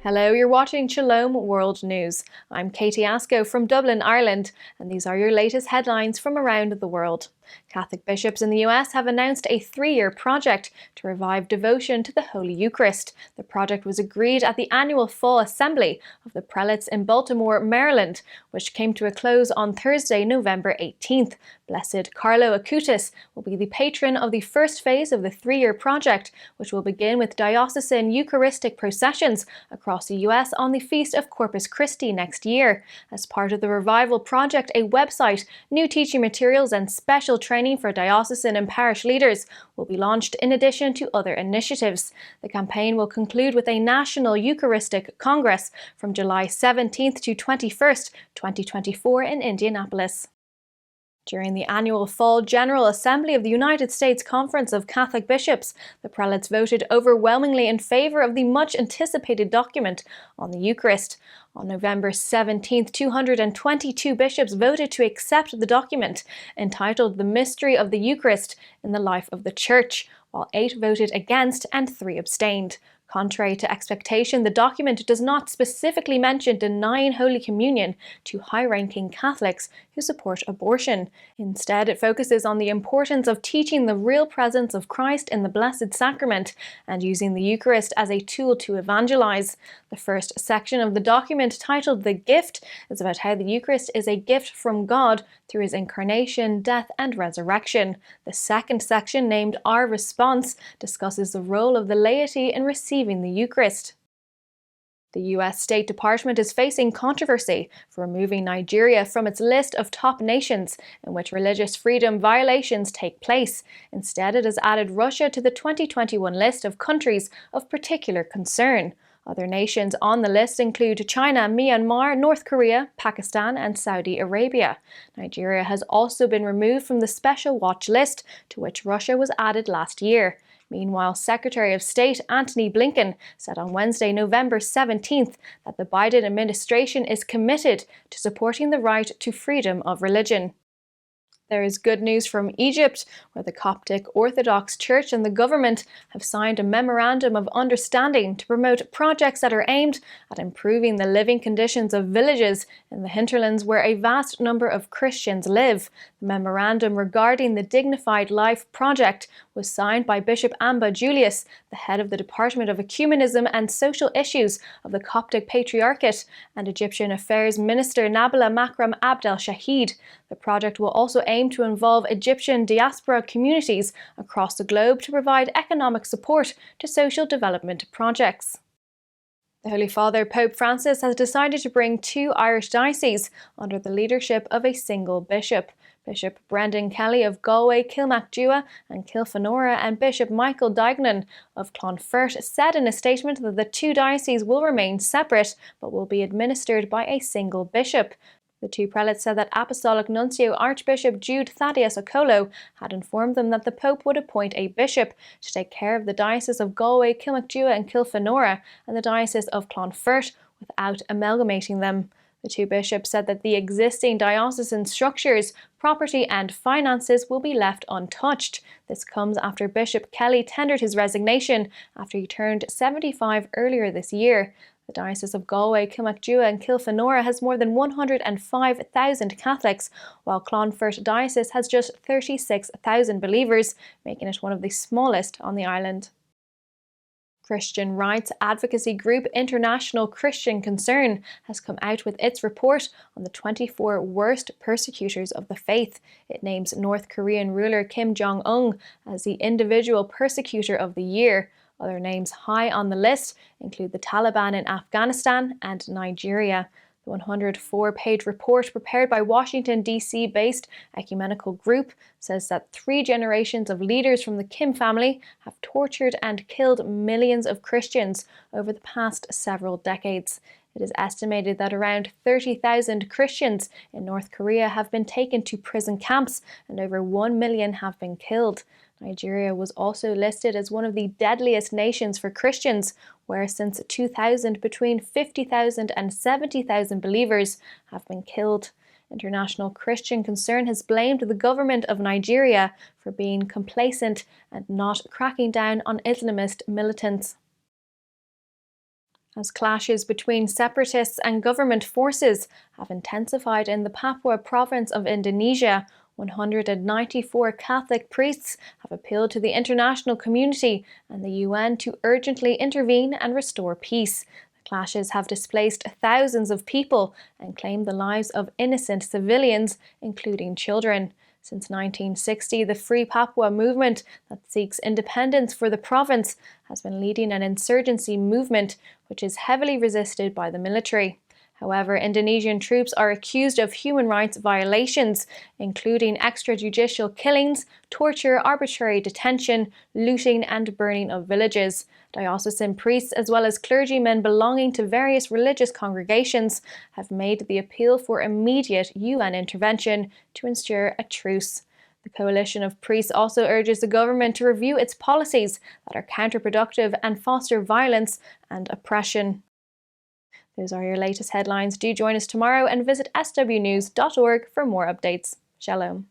Hello, you're watching Shalom World News. I'm Katie Asco from Dublin, Ireland, and these are your latest headlines from around the world. Catholic bishops in the US have announced a 3-year project to revive devotion to the Holy Eucharist. The project was agreed at the annual Fall Assembly of the Prelates in Baltimore, Maryland, which came to a close on Thursday, November 18th. Blessed Carlo Acutis will be the patron of the first phase of the 3-year project, which will begin with diocesan Eucharistic processions across the US on the Feast of Corpus Christi next year. As part of the Revival Project, a website, new teaching materials and special training for diocesan and parish leaders will be launched in addition to other initiatives. The campaign will conclude with a National Eucharistic Congress from July 17th to 21st, 2024 in Indianapolis. During the annual Fall General Assembly of the United States Conference of Catholic Bishops, the prelates voted overwhelmingly in favour of the much-anticipated document on the Eucharist. On November 17th, 222 bishops voted to accept the document, entitled The Mystery of the Eucharist in the Life of the Church, while 8 voted against and 3 abstained. Contrary to expectation, the document does not specifically mention denying Holy Communion to high-ranking Catholics who support abortion. Instead, it focuses on the importance of teaching the real presence of Christ in the Blessed Sacrament and using the Eucharist as a tool to evangelize. The first section of the document, titled The Gift, is about how the Eucharist is a gift from God through his incarnation, death, and resurrection. The second section, named Our Response, discusses the role of the laity in receiving the Eucharist. The US State Department is facing controversy for removing Nigeria from its list of top nations in which religious freedom violations take place. Instead, it has added Russia to the 2021 list of countries of particular concern. Other nations on the list include China, Myanmar, North Korea, Pakistan, and Saudi Arabia. Nigeria has also been removed from the special watch list, to which Russia was added last year. Meanwhile, Secretary of State Antony Blinken said on Wednesday, November 17th, that the Biden administration is committed to supporting the right to freedom of religion. There is good news from Egypt, where the Coptic Orthodox Church and the government have signed a memorandum of understanding to promote projects that are aimed at improving the living conditions of villages in the hinterlands where a vast number of Christians live. The memorandum regarding the Dignified Life project was signed by Bishop Amba Julius, the head of the Department of Ecumenism and Social Issues of the Coptic Patriarchate, and Egyptian Affairs Minister Nabila Makram Abdel Shahid. The project will also aim to involve Egyptian diaspora communities across the globe to provide economic support to social development projects. The Holy Father, Pope Francis, has decided to bring 2 Irish dioceses under the leadership of a single bishop. Bishop Brendan Kelly of Galway, Kilmacduagh and Kilfenora, and Bishop Michael Duignan of Clonfert said in a statement that the 2 dioceses will remain separate but will be administered by a single bishop. The 2 prelates said that Apostolic Nuncio Archbishop Jude Thaddeus Okolo had informed them that the Pope would appoint a bishop to take care of the Diocese of Galway, Kilmacduagh and Kilfenora and the Diocese of Clonfert without amalgamating them. The 2 bishops said that the existing diocesan structures, property and finances will be left untouched. This comes after Bishop Kelly tendered his resignation after he turned 75 earlier this year. The Diocese of Galway, Kilmacduagh and Kilfenora has more than 105,000 Catholics, while Clonfert Diocese has just 36,000 believers, making it one of the smallest on the island. Christian rights advocacy group International Christian Concern has come out with its report on the 24 worst persecutors of the faith. It names North Korean ruler Kim Jong-un as the individual persecutor of the year. Other names high on the list include the Taliban in Afghanistan and Nigeria. The 104-page report prepared by Washington, D.C.-based ecumenical group says that 3 generations of leaders from the Kim family have tortured and killed millions of Christians over the past several decades. It is estimated that around 30,000 Christians in North Korea have been taken to prison camps and over 1 million have been killed. Nigeria was also listed as one of the deadliest nations for Christians, where since 2000 between 50,000 and 70,000 believers have been killed. International Christian Concern has blamed the government of Nigeria for being complacent and not cracking down on Islamist militants. As clashes between separatists and government forces have intensified in the Papua province of Indonesia, 194 Catholic priests have appealed to the international community and the UN to urgently intervene and restore peace. The clashes have displaced thousands of people and claimed the lives of innocent civilians, including children. Since 1960, the Free Papua movement that seeks independence for the province has been leading an insurgency movement which is heavily resisted by the military. However, Indonesian troops are accused of human rights violations, including extrajudicial killings, torture, arbitrary detention, looting and burning of villages. Diocesan priests, as well as clergymen belonging to various religious congregations, have made the appeal for immediate UN intervention to ensure a truce. The coalition of priests also urges the government to review its policies that are counterproductive and foster violence and oppression. Those are your latest headlines. Do join us tomorrow and visit swnews.org for more updates. Shalom.